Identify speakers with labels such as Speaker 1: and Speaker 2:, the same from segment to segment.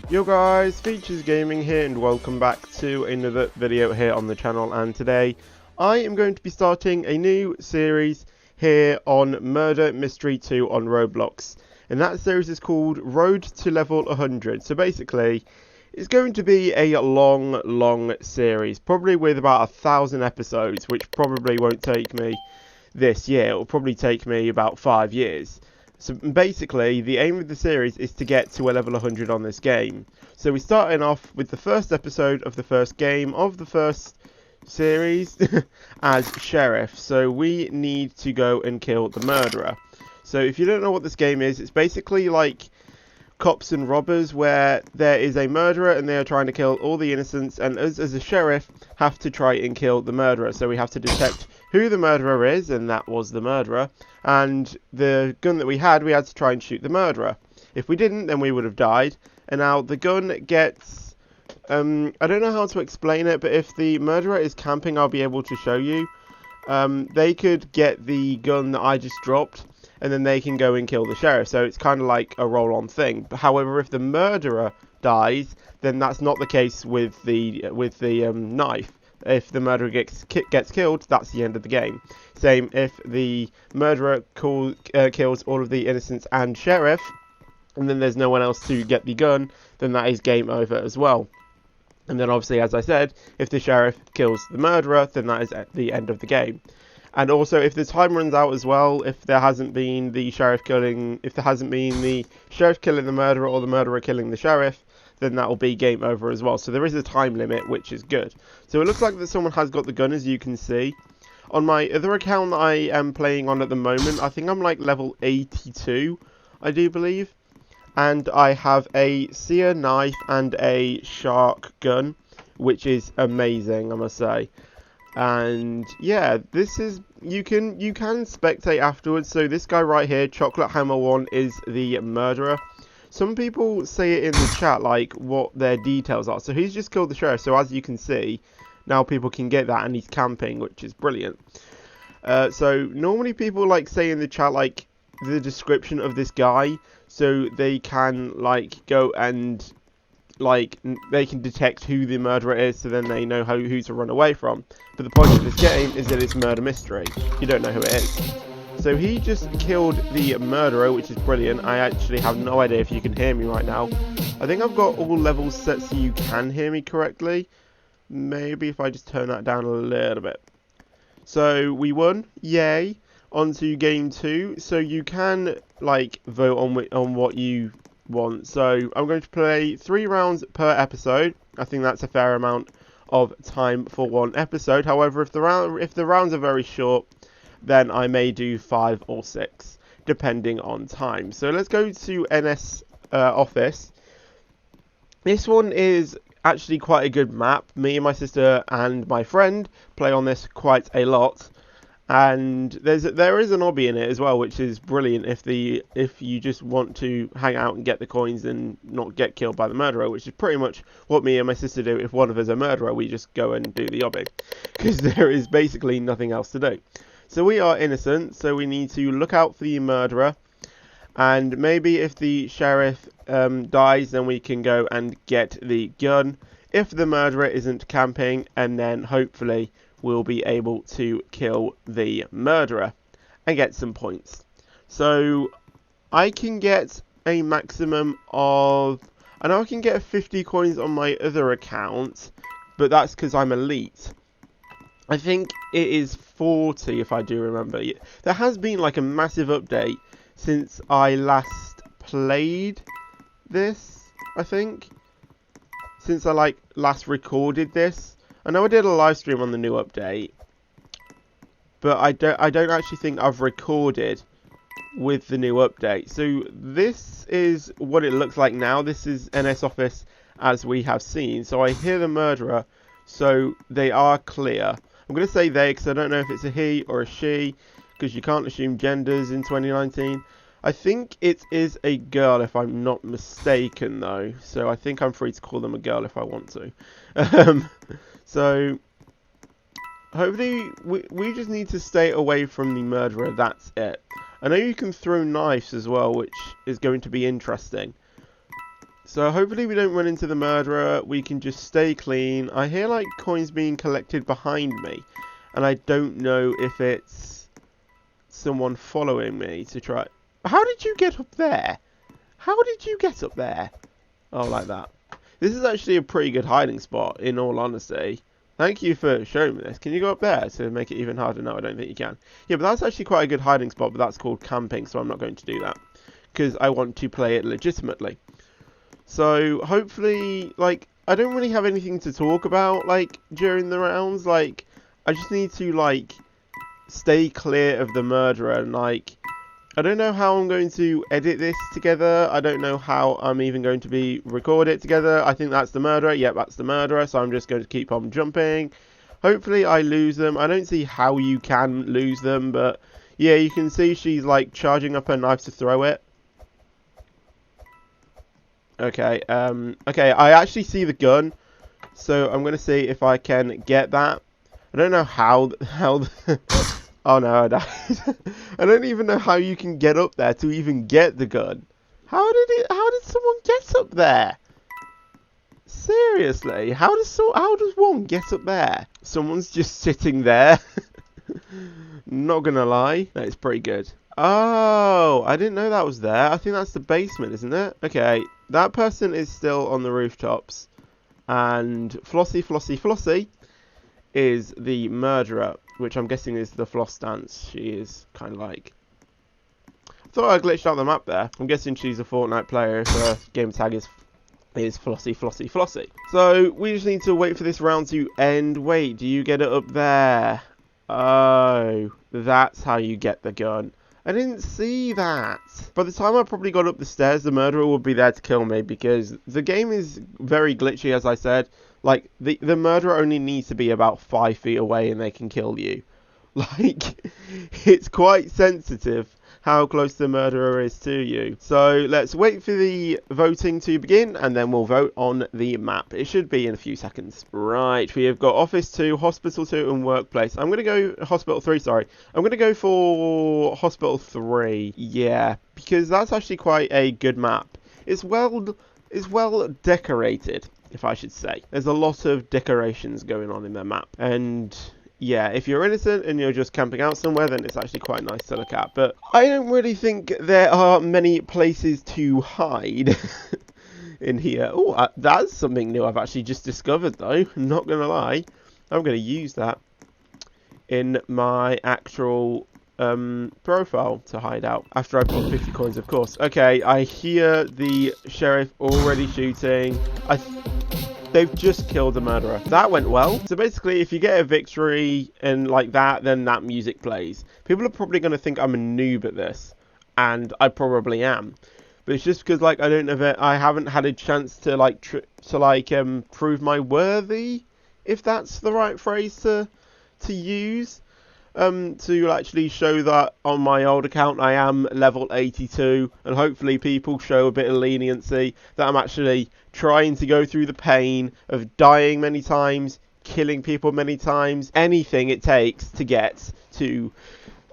Speaker 1: Yo guys, Features Gaming here and welcome back to another video here on the channel, and today I am going to be starting a new series here on Murder Mystery 2 on Roblox, and that series is called Road to Level 100. So basically it's going to be a long series, probably with about 1,000 episodes, which probably won't take me this year. It will probably take me about 5 years. So basically, the aim of the series is to get to a level 100 on this game. So we're starting off with the first episode of the first game of the first series as Sheriff. So we need to go and kill the murderer. So if you don't know what this game is, it's basically like Cops and Robbers, where there is a murderer and they are trying to kill all the innocents, and us as a sheriff have to try and kill the murderer. So we have to detect who the murderer is, and that was the murderer, and the gun that we had to try and shoot the murderer. If we didn't, then we would have died. And now the gun gets I don't know how to explain it, but if the murderer is camping, I'll be able to show you. They could get the gun that I just dropped, and then they can go and kill the sheriff. So it's kind of like a roll-on thing. However, if the murderer dies, then that's not the case with the knife. If the murderer gets killed, that's the end of the game. Same if the murderer kills all of the innocents and sheriff, and then there's no one else to get the gun, then that is game over as well. And then obviously, as I said, if the sheriff kills the murderer, then that is at the end of the game. And also, if the time runs out as well, if there hasn't been the sheriff killing the murderer or the murderer killing the sheriff, then that will be game over as well. So there is a time limit, which is good. So it looks like that someone has got the gun, as you can see. On my other account that I am playing on at the moment, I think I'm like level 82, I do believe. And I have a seer knife and a shark gun, which is amazing, I must say. And yeah, this is, you can spectate afterwards. So this guy right here, Chocolate Hammer 1, is the murderer. Some people say it in the chat, like, what their details are. So he's just killed the sheriff, so as you can see, now people can get that, and he's camping, which is brilliant. So normally people like say in the chat, like, the description of this guy, so they can, like, go and, like, they can detect who the murderer is, so then they know who to run away from. But the point of this game is that it's murder mystery. You don't know who it is. So he just killed the murderer, which is brilliant. I actually have no idea if you can hear me right now. I think I've got all levels set so you can hear me correctly. Maybe if I just turn that down a little bit. So we won, yay. On to game 2. So you can, like, vote on what you want. So I'm going to play 3 rounds per episode. I think that's a fair amount of time for one episode. However, if the rounds are very short, then I may do 5 or 6, depending on time. So let's go to NS Office. This one is actually quite a good map. Me and my sister and my friend play on this quite a lot. And there is an obby in it as well, which is brilliant if you just want to hang out and get the coins and not get killed by the murderer, which is pretty much what me and my sister do. If one of us is a murderer, we just go and do the obby, because there is basically nothing else to do. So we are innocent, so we need to look out for the murderer, and maybe if the sheriff dies, then we can go and get the gun. If the murderer isn't camping, and then hopefully we'll be able to kill the murderer and get some points. So I can get a maximum of, I know I can get 50 coins on my other account, but that's because I'm elite. I think it is 40 if I do remember. There has been like a massive update since I last played this, I think. Since I last recorded this. I know I did a live stream on the new update, but I don't actually think I've recorded with the new update. So this is what it looks like now. This is NS Office as we have seen. So I hear the murderer, so they are clear. I'm going to say they because I don't know if it's a he or a she, because you can't assume genders in 2019. I think it is a girl if I'm not mistaken though, so I think I'm free to call them a girl if I want to. So hopefully we just need to stay away from the murderer. That's it. I know you can throw knives as well, which is going to be interesting. So hopefully we don't run into the murderer. We can just stay clean. I hear like coins being collected behind me, and I don't know if it's someone following me to try. How did you get up there? How did you get up there? Oh, like that. This is actually a pretty good hiding spot, in all honesty. Thank you for showing me this. Can you go up there to make it even harder? No, I don't think you can. Yeah, but that's actually quite a good hiding spot, but that's called camping, so I'm not going to do that. Because I want to play it legitimately. So, hopefully, like, I don't really have anything to talk about, like, during the rounds. Like, I just need to, like, stay clear of the murderer and, like, I don't know how I'm going to edit this together. I don't know how I'm even going to record it together. I think that's the murderer. Yep, that's the murderer. So I'm just going to keep on jumping. Hopefully I lose them. I don't see how you can lose them, but yeah, you can see she's like charging up her knife to throw it. Okay, okay, I actually see the gun. So I'm going to see if I can get that. I don't know how oh no, I died. I don't even know how you can get up there to even get the gun. How did someone get up there? Seriously, how does one get up there? Someone's just sitting there. Not gonna lie, that is pretty good. Oh, I didn't know that was there. I think that's the basement, isn't it? Okay, that person is still on the rooftops. And Flossie is the murderer, which I'm guessing is the floss dance. She is kind of like... I thought I glitched out the map there. I'm guessing she's a Fortnite player if her game tag is Flossie. So, we just need to wait for this round to end. Wait, do you get it up there? Oh, that's how you get the gun. I didn't see that. By the time I probably got up the stairs, the murderer would be there to kill me because the game is very glitchy, as I said. Like, the murderer only needs to be about 5 feet away and they can kill you. Like, it's quite sensitive how close the murderer is to you. So, let's wait for the voting to begin and then we'll vote on the map. It should be in a few seconds. Right, we have got Office 2, Hospital 2 and Workplace. I'm going to go Hospital 3, sorry. I'm going to go for Hospital 3. Yeah, because that's actually quite a good map. It's well decorated, if I should say. There's a lot of decorations going on in the map. And yeah, if you're innocent and you're just camping out somewhere, then it's actually quite nice to look at. But I don't really think there are many places to hide in here. Oh, that's something new I've actually just discovered, though. Not going to lie. I'm going to use that in my actual profile to hide out. After I put 50 coins, of course. Okay, I hear the sheriff already shooting. They've just killed the murderer. That went well. So basically, if you get a victory and like that, then that music plays. People are probably going to think I'm a noob at this, and I probably am. But it's just because like I haven't had a chance to like prove my worthy, if that's the right phrase to use. To actually show that on my old account I am level 82 and hopefully people show a bit of leniency that I'm actually trying to go through the pain of dying many times, killing people many times, anything it takes to get to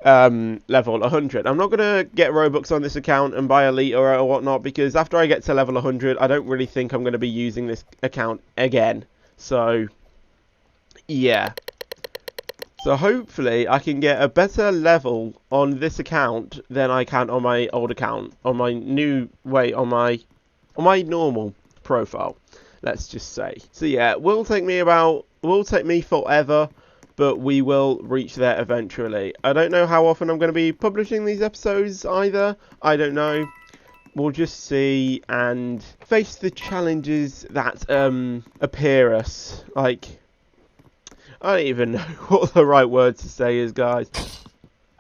Speaker 1: level 100. I'm not going to get Robux on this account and buy Elite or whatnot because after I get to level 100 I don't really think I'm going to be using this account again. So yeah. So hopefully I can get a better level on this account than I can on my old account, on my normal profile, let's just say. So yeah, it will take me forever, but we will reach there eventually. I don't know how often I'm going to be publishing these episodes either. I don't know. We'll just see and face the challenges that appear us. Like, I don't even know what the right word to say is, guys.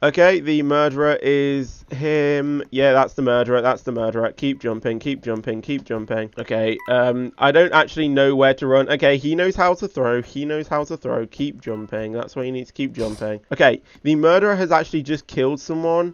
Speaker 1: Okay, the murderer is him. Yeah, that's the murderer. That's the murderer. Keep jumping, keep jumping, keep jumping. Okay, I don't actually know where to run. Okay, he knows how to throw. He knows how to throw. Keep jumping. That's why you need to keep jumping. Okay, the murderer has actually just killed someone.